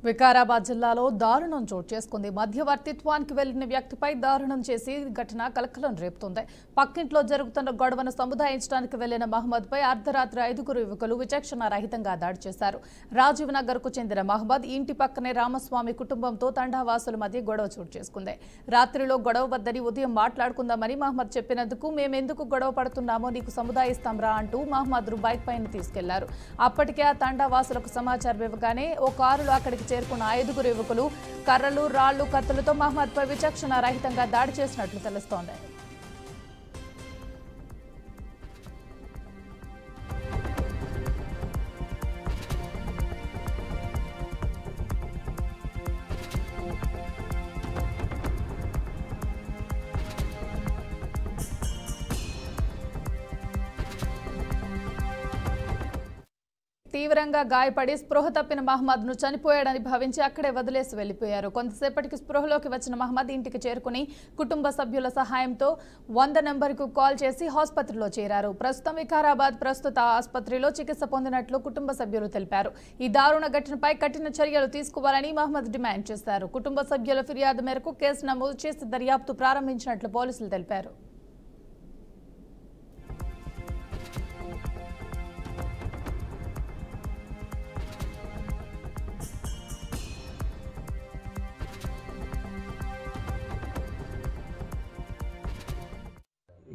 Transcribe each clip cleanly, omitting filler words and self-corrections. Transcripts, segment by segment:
వికారాబాద్ జిల్లాలో దారుణం చోటు చేసుకుంది. మధ్యవర్తిత్వానికి వెళ్లిన వ్యక్తిపై దారుణం చేసి ఘటన కలకలం రేపుతోంది. పక్కింట్లో జరుగుతున్న గొడవను సముదాయించడానికి వెళ్లిన మహమ్మద్ పై అర్ధరాత్రి 5 యువకులు విచక్షణ రహితంగా దాడి చేశారు. రాజీవ్ నగర్ కు చెందిన మహమ్మద్ ఇంటి పక్కనే రామస్వామి కుటుంబంతో తండావాసుల మధ్య గొడవ చోటు చేసుకుంది. రాత్రిలో గొడవ వద్దని ఉదయం మాట్లాడుకుందామని మహమ్మద్ చెప్పినందుకు మేమెందుకు గొడవ పడుతున్నామో నీకు సముదాయిస్తాంరా అంటూ మహమ్మద్ బైక్ పైన తీసుకెళ్లారు. అప్పటికే ఆ తండావాసులకు సమాచారం ఇవ్వగానే ఓ కారులో అక్కడికి చేరుకున్న 5 యువకులు కర్రలు, రాళ్లు, కత్తులతో మహమ్మద్ పై విచక్షణ రహితంగా దాడి చేసినట్లు తెలుస్తోంది. తీవ్రంగా గాయపడి స్పృహ తప్పిన మహమ్మద్ ను చనిపోయాడని భావించి అక్కడే వదిలేసి వెళ్లిపోయారు. కొంతసేపటికి స్పృహలోకి వచ్చిన మహమ్మద్ ఇంటికి చేరుకుని కుటుంబ సభ్యుల సహాయంతో 100 నంబర్కు కాల్ చేసి ఆసుపత్రిలో చేరారు. ప్రస్తుతం వికారాబాద్ ప్రస్తుత ఆసుపత్రిలో చికిత్స పొందినట్లు కుటుంబ సభ్యులు తెలిపారు. ఈ దారుణ ఘటనపై కఠిన చర్యలు తీసుకోవాలని మహమ్మద్ డిమాండ్ చేశారు. కుటుంబ సభ్యుల ఫిర్యాదు మేరకు కేసు నమోదు చేసి దర్యాప్తు ప్రారంభించినట్లు పోలీసులు తెలిపారు.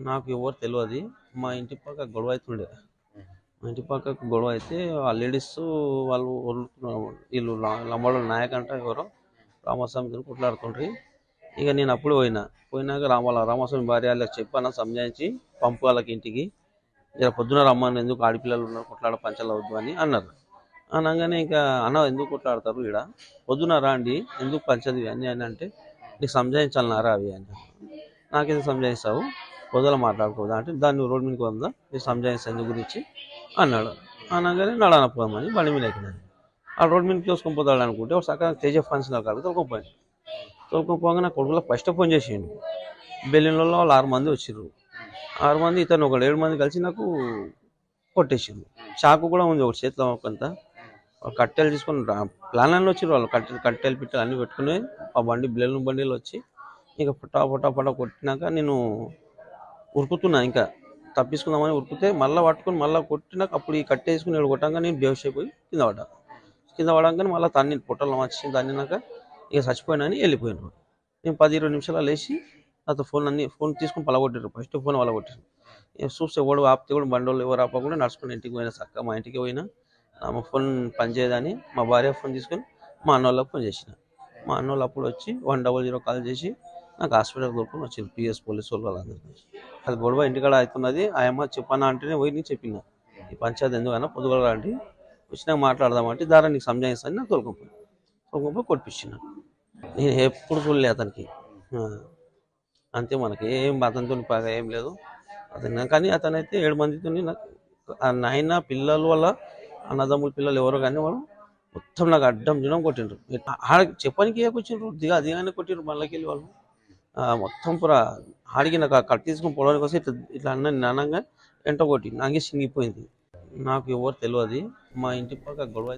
నాకు ఎవరు తెలియదు. మా ఇంటి పక్క గొడవ అవుతుండే. మా ఇంటి పక్కకు గొడవ అయితే ఆ లేడీస్ వాళ్ళు వీళ్ళు లంబాడోళ్ళ నాయక్ అంట ఎవరో రామస్వామి కొట్లాడుతుండ్రి. ఇక నేను అప్పుడు పోయినాక రామస్వామి భార్య వాళ్ళకి చెప్పాను, సంజాయించి పంపు వాళ్ళకి ఇంటికి ఇలా పొద్దున రమ్మని, ఎందుకు ఆడపిల్లలు ఉన్నారు కొట్లాడ పంచాలు అవద్దు అని అన్నారు. అనగానే ఇంకా అన్న ఎందుకు కొట్లాడతారు ఇక్కడ, పొద్దున రాండి ఎందుకు పంచది అని అని అంటే నీకు సంజాయించాలన్నారా అవి అని. నాకేదో సంజాయిస్తావు, పొద్దుల మాట్లాడుకోదా అంటే దాన్ని రోడ్ మీదకి వందా మీరు సంజాయిస్తాను గురించి అన్నాడు. అనగానే నడనపోదామని బండి మీద ఎక్కినాను. ఆ రోడ్ మీదకి చూసుకొని పోతాడు అనుకుంటే ఒక సగం తేజ ఫంక్షన్ కాదు తోలుకొని నా కొడుకులో ఫస్ట్ ఫోన్ చేసిండు. బెల్లిన్లలో వాళ్ళు 6 మంది వచ్చిర్రు. 6 మంది ఇతను ఒక 7 మంది కలిసి నాకు కొట్టేసిండు. చాకు కూడా ఉంది ఒక చేతిలో. కొంత కట్టెలు తీసుకొని ప్లాన్లో వచ్చిర్రు వాళ్ళు. కట్టెలు పిట్టలు అన్నీ పెట్టుకుని ఆ బండిలో వచ్చి ఇక పుట్టా కొట్టినాక నేను ఉరుకుతున్నా, ఇంకా తప్పించుకుందామని ఉరికితే మళ్ళీ పట్టుకొని మళ్ళీ కొట్టినాక అప్పుడు ఈ కట్టేసుకుని నేను కొట్టంగా నేను బేహోష్ అయిపోయి కింద పడంగానే మళ్ళీ తన్ని పొట్టలో వచ్చి తన్నినాక ఇక చచ్చిపోయినాని వెళ్ళిపోయినాను. నేను 10-20 నిమిషాలు లేచి నాతో ఫోన్ తీసుకుని పలగొట్టారు. First phone పలగొట్టారు. చూస్తే ఎవడు ఆపితే కూడా బండోళ్ళు ఎవరు ఆపకుండా నడుచుకుని ఇంటికి పోయినా, చక్క మా ఇంటికి పోయినా. మా ఫోన్ పనిచేయదని మా భార్య ఫోన్ తీసుకొని మా అన్న వాళ్ళకి ఫోన్ చేసిన. మా అన్న వాళ్ళు అప్పుడు వచ్చి 100 కాల్ చేసి నాకు హాస్పిటల్ దొరుకుని వచ్చింది. పిఎస్ పోలీసు వాళ్ళు వాళ్ళందరూ. అది గొడవ ఇంటికాడ అవుతున్నది. ఆయమ్మ చెప్పన్నా అంటేనే పోయి నేను చెప్పిన ఈ పంచాయతీ ఎందుకన్నా పొద్దుగల రండి వచ్చినాక మాట్లాడదామంటే దారా నీకు సంజాయిస్తాను నాకు తోలుకొని కొట్టించిన. నేను ఎప్పుడు చూడలే అతనికి. అంతే, మనకి అతనితో ఏం లేదు అతను. కానీ అతనైతే 7 మందితో నాయన పిల్లలు వల్ల అన్నదమ్ముల పిల్లలు ఎవరో కానీ వాళ్ళు మొత్తం నాకు అడ్డం జనం కొట్టిండ్రు. చెప్పడానికి కూర్చుండ్రు, దిగానే కొట్టిండ్రు. మళ్ళకెళ్ళి వాళ్ళు మొత్తం పూరా ఆడికి నాకు కట్ తీసుకుని పోవడానికి వస్తే ఇట్లా అనంగా ఎంట కొట్టి నాకే సింగిపోయింది. నాకు ఎవరు తెలియదు. మా ఇంటి పక్క గొడవ